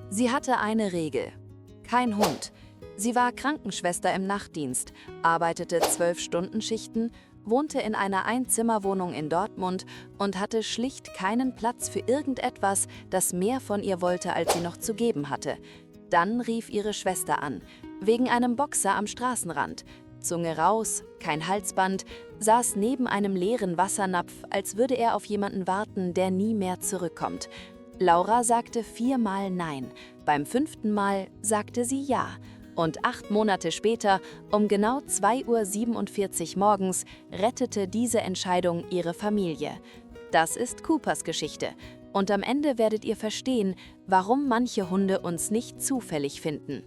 Sie hatte eine Regel: kein Hund. Sie war Krankenschwester im Nachtdienst, arbeitete 12-Stunden-Schichten, wohnte in einer Einzimmerwohnung in Dortmund und hatte schlicht keinen Platz für irgendetwas, das mehr von ihr wollte, als sie noch zu geben hatte. Dann rief ihre Schwester an, wegen einem Boxer am Straßenrand. Zunge raus, kein Halsband, saß neben einem leeren Wassernapf, als würde er auf jemanden warten, der nie mehr zurückkommt. Laura sagte 4-mal Nein, beim 5. Mal sagte sie Ja. Und 8 Monate später, um genau 2:47 Uhr morgens, rettete diese Entscheidung ihre Familie. Das ist Coopers Geschichte. Und am Ende werdet ihr verstehen, warum manche Hunde uns nicht zufällig finden.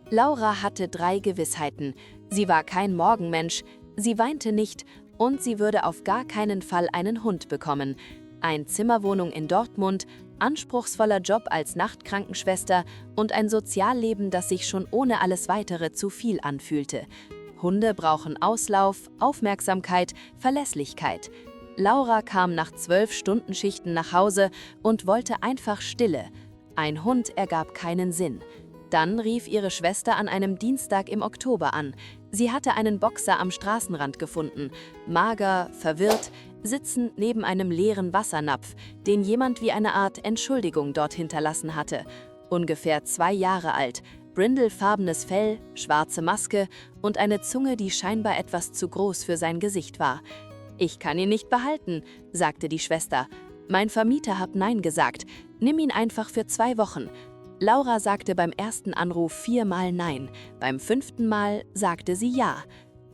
Laura hatte 3 Gewissheiten. Sie war kein Morgenmensch, sie weinte nicht und sie würde auf gar keinen Fall einen Hund bekommen. Einzimmerwohnung in Dortmund, anspruchsvoller Job als Nachtkrankenschwester und ein Sozialleben, das sich schon ohne alles Weitere zu viel anfühlte. Hunde brauchen Auslauf, Aufmerksamkeit, Verlässlichkeit. Laura kam nach 12-Stunden-Schichten nach Hause und wollte einfach Stille. Ein Hund ergab keinen Sinn. Dann rief ihre Schwester an einem Dienstag im Oktober an. Sie hatte einen Boxer am Straßenrand gefunden, mager, verwirrt, sitzend neben einem leeren Wassernapf, den jemand wie eine Art Entschuldigung dort hinterlassen hatte. Ungefähr 2 Jahre alt, brindelfarbenes Fell, schwarze Maske und eine Zunge, die scheinbar etwas zu groß für sein Gesicht war. »Ich kann ihn nicht behalten«, sagte die Schwester. »Mein Vermieter hat Nein gesagt. Nimm ihn einfach für 2 Wochen.« Laura sagte beim ersten Anruf 4-mal Nein, beim 5. Mal sagte sie Ja.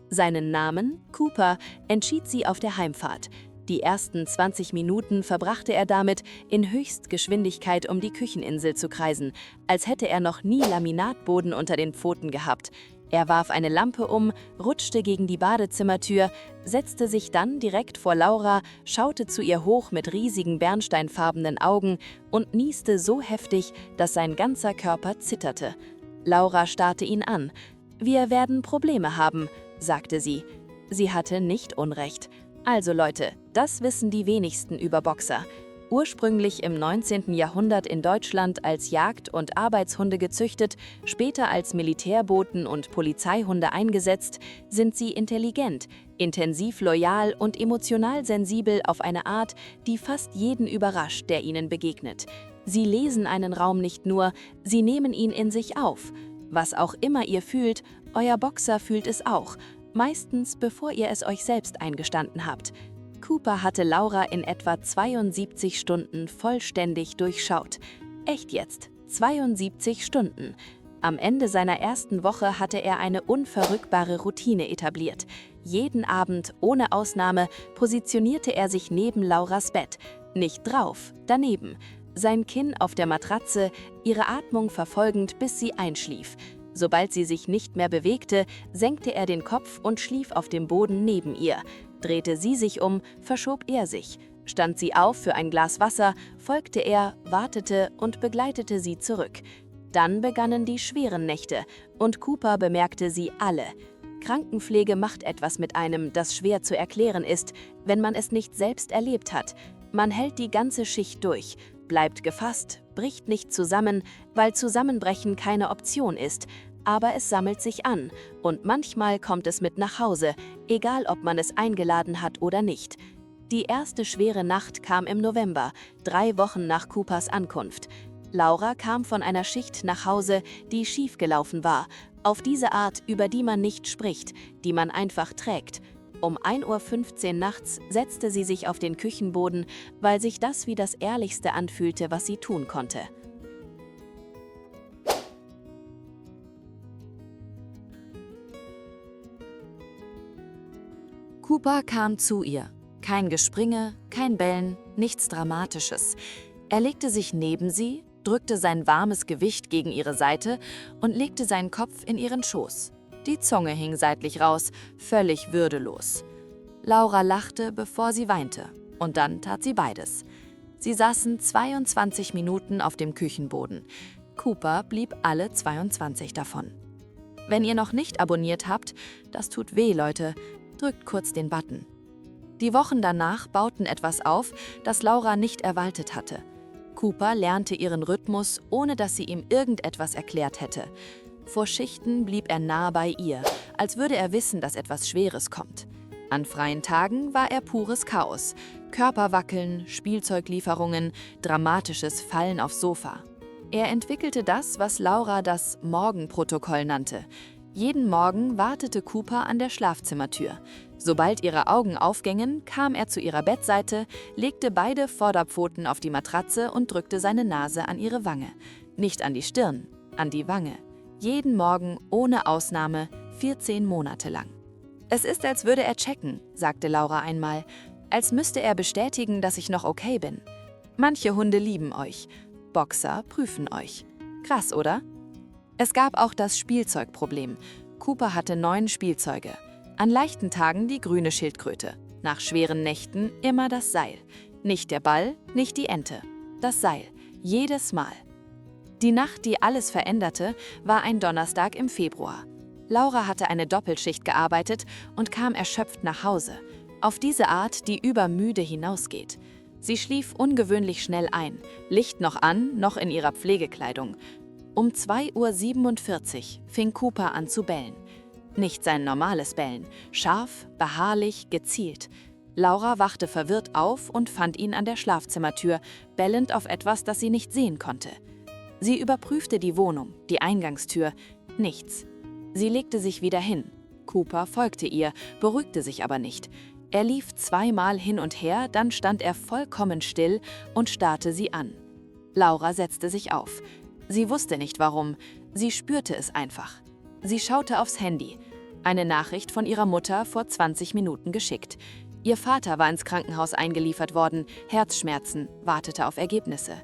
Seinen Namen, Cooper, entschied sie auf der Heimfahrt. Die ersten 20 Minuten verbrachte er damit, in Höchstgeschwindigkeit um die Kücheninsel zu kreisen, als hätte er noch nie Laminatboden unter den Pfoten gehabt. Er warf eine Lampe um, rutschte gegen die Badezimmertür, setzte sich dann direkt vor Laura, schaute zu ihr hoch mit riesigen bernsteinfarbenen Augen und nieste so heftig, dass sein ganzer Körper zitterte. Laura starrte ihn an. »Wir werden Probleme haben«, sagte sie. Sie hatte nicht Unrecht. Also Leute, das wissen die wenigsten über Boxer. Ursprünglich im 19. Jahrhundert in Deutschland als Jagd- und Arbeitshunde gezüchtet, später als Militärboten und Polizeihunde eingesetzt, sind sie intelligent, intensiv loyal und emotional sensibel auf eine Art, die fast jeden überrascht, der ihnen begegnet. Sie lesen einen Raum nicht nur, sie nehmen ihn in sich auf. Was auch immer ihr fühlt, euer Boxer fühlt es auch, meistens bevor ihr es euch selbst eingestanden habt. Cooper hatte Laura in etwa 72 Stunden vollständig durchschaut. Echt jetzt, 72 Stunden. Am Ende seiner ersten Woche hatte er eine unverrückbare Routine etabliert. Jeden Abend, ohne Ausnahme, positionierte er sich neben Lauras Bett. Nicht drauf, daneben. Sein Kinn auf der Matratze, ihre Atmung verfolgend, bis sie einschlief. Sobald sie sich nicht mehr bewegte, senkte er den Kopf und schlief auf dem Boden neben ihr. Drehte sie sich um, verschob er sich. Stand sie auf für ein Glas Wasser, folgte er, wartete und begleitete sie zurück. Dann begannen die schweren Nächte und Cooper bemerkte sie alle. Krankenpflege macht etwas mit einem, das schwer zu erklären ist, wenn man es nicht selbst erlebt hat. Man hält die ganze Schicht durch, bleibt gefasst, bricht nicht zusammen, weil Zusammenbrechen keine Option ist. Aber es sammelt sich an und manchmal kommt es mit nach Hause, egal ob man es eingeladen hat oder nicht. Die erste schwere Nacht kam im November, 3 Wochen nach Coopers Ankunft. Laura kam von einer Schicht nach Hause, die schiefgelaufen war, auf diese Art, über die man nicht spricht, die man einfach trägt. Um 1:15 Uhr nachts setzte sie sich auf den Küchenboden, weil sich das wie das Ehrlichste anfühlte, was sie tun konnte. Cooper kam zu ihr. Kein Gespringe, kein Bellen, nichts Dramatisches. Er legte sich neben sie, drückte sein warmes Gewicht gegen ihre Seite und legte seinen Kopf in ihren Schoß. Die Zunge hing seitlich raus, völlig würdelos. Laura lachte, bevor sie weinte. Und dann tat sie beides. Sie saßen 22 Minuten auf dem Küchenboden. Cooper blieb alle 22 davon. Wenn ihr noch nicht abonniert habt, das tut weh, Leute, drückt kurz den Button. Die Wochen danach bauten etwas auf, das Laura nicht erwartet hatte. Cooper lernte ihren Rhythmus, ohne dass sie ihm irgendetwas erklärt hätte. Vor Schichten blieb er nah bei ihr, als würde er wissen, dass etwas Schweres kommt. An freien Tagen war er pures Chaos. Körperwackeln, Spielzeuglieferungen, dramatisches Fallen aufs Sofa. Er entwickelte das, was Laura das Morgenprotokoll nannte. Jeden Morgen wartete Cooper an der Schlafzimmertür. Sobald ihre Augen aufgingen, kam er zu ihrer Bettseite, legte beide Vorderpfoten auf die Matratze und drückte seine Nase an ihre Wange. Nicht an die Stirn, an die Wange. Jeden Morgen, ohne Ausnahme, 14 Monate lang. »Es ist, als würde er checken«, sagte Laura einmal, »als müsste er bestätigen, dass ich noch okay bin. Manche Hunde lieben euch. Boxer prüfen euch. Krass, oder?« Es gab auch das Spielzeugproblem. Cooper hatte 9 Spielzeuge. An leichten Tagen die grüne Schildkröte. Nach schweren Nächten immer das Seil. Nicht der Ball, nicht die Ente. Das Seil. Jedes Mal. Die Nacht, die alles veränderte, war ein Donnerstag im Februar. Laura hatte eine Doppelschicht gearbeitet und kam erschöpft nach Hause. Auf diese Art, die über müde hinausgeht. Sie schlief ungewöhnlich schnell ein. Licht noch an, noch in ihrer Pflegekleidung. Um 2:47 Uhr fing Cooper an zu bellen. Nicht sein normales Bellen, scharf, beharrlich, gezielt. Laura wachte verwirrt auf und fand ihn an der Schlafzimmertür, bellend auf etwas, das sie nicht sehen konnte. Sie überprüfte die Wohnung, die Eingangstür, nichts. Sie legte sich wieder hin. Cooper folgte ihr, beruhigte sich aber nicht. Er lief 2-mal hin und her, dann stand er vollkommen still und starrte sie an. Laura setzte sich auf. Sie wusste nicht warum, sie spürte es einfach. Sie schaute aufs Handy. Eine Nachricht von ihrer Mutter vor 20 Minuten geschickt. Ihr Vater war ins Krankenhaus eingeliefert worden, Herzschmerzen, wartete auf Ergebnisse.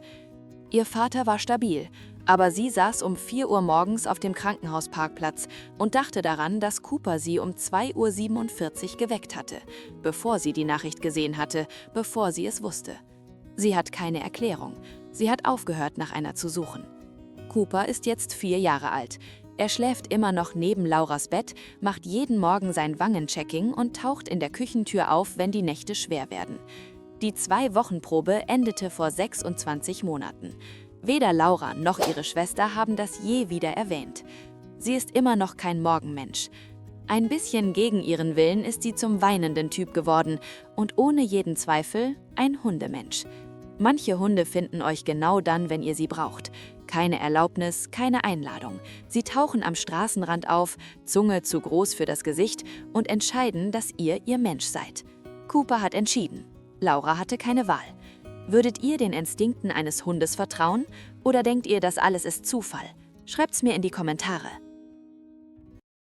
Ihr Vater war stabil, aber sie saß um 4 Uhr morgens auf dem Krankenhausparkplatz und dachte daran, dass Cooper sie um 2:47 Uhr geweckt hatte, bevor sie die Nachricht gesehen hatte, bevor sie es wusste. Sie hat keine Erklärung. Sie hat aufgehört, nach einer zu suchen. Cooper ist jetzt 4 Jahre alt. Er schläft immer noch neben Lauras Bett, macht jeden Morgen sein Wangenchecking und taucht in der Küchentür auf, wenn die Nächte schwer werden. Die 2-Wochen-Probe endete vor 26 Monaten. Weder Laura noch ihre Schwester haben das je wieder erwähnt. Sie ist immer noch kein Morgenmensch. Ein bisschen gegen ihren Willen ist sie zum weinenden Typ geworden und ohne jeden Zweifel ein Hundemensch. Manche Hunde finden euch genau dann, wenn ihr sie braucht. Keine Erlaubnis, keine Einladung. Sie tauchen am Straßenrand auf, Zunge zu groß für das Gesicht und entscheiden, dass ihr Mensch seid. Cooper hat entschieden. Laura hatte keine Wahl. Würdet ihr den Instinkten eines Hundes vertrauen oder denkt ihr, das alles ist Zufall? Schreibt's mir in die Kommentare.